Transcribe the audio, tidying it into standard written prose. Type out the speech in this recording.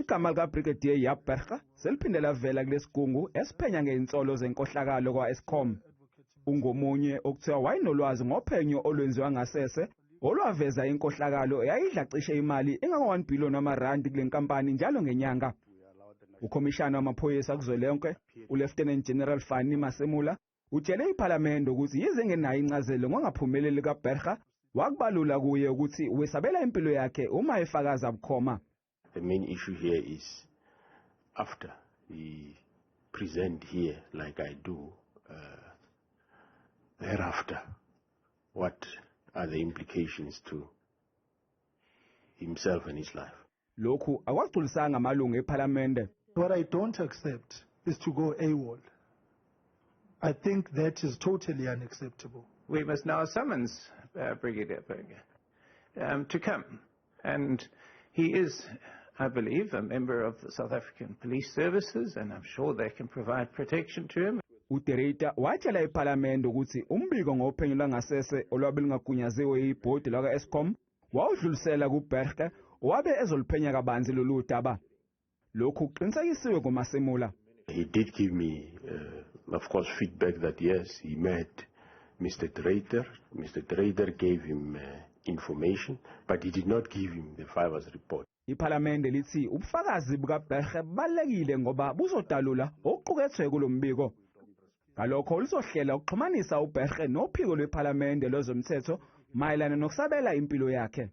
igama likaBrigadier Jaap Burger seliphinde lavela kulesigungu esiphenya ngeinsolo zenkohlakalo kwa-Eskom. Ungomunye okuthiwa wayenolwazi ngophenyo olwenziwa ngasese olwaveza inkohlakalo eyayidla cishe imali engango-1 billion wamarandi kule nkampani njalo ngenyanga. Ukhomishana wamaphoyisa kuzwelonke uLieutenant General Fani Masemula utshele iPhalamende ukuthi yize ngenayo incazelo ngongaphumeleli kaBurger wakubalula kuye ukuthi wesabela impilo yakhe uma efakaza bukhoma. The main issue here is after we present here like I do, thereafter, what are the implications to himself and his life? Lokhu akwagculisanga amalungu ePhalamende. What I don't accept is to go AWOL. I think that is totally unacceptable. We must now summons Brigadier Burger to come. And he is, I believe, a member of the South African Police Services, and I'm sure they can provide protection to him. Uterita watshela iPhalamende ukuthi umbiko ngophenyo lwangasese olwabelingagunyaziwe ibhodi lakwa-Eskom wawudlulisela kuBurger wabe ezoliphenya kabanzi lolu daba. Lokhu kuqinisekisiwe nguMasemula. He did give me, of course, feedback that yes, he met Mr. Trader. Mr. Trader gave him information, but he did not give him the Fivers report. iPhalamende lithi ubufakazi bukaBurger balekile ngoba buzodalula okuqukethwe kulombiko. Ngalokho lizohlela ukuxhumanisa uBurger nophiko lwePhalamende lozomthetho mayelana nokusabela impilo yakhe.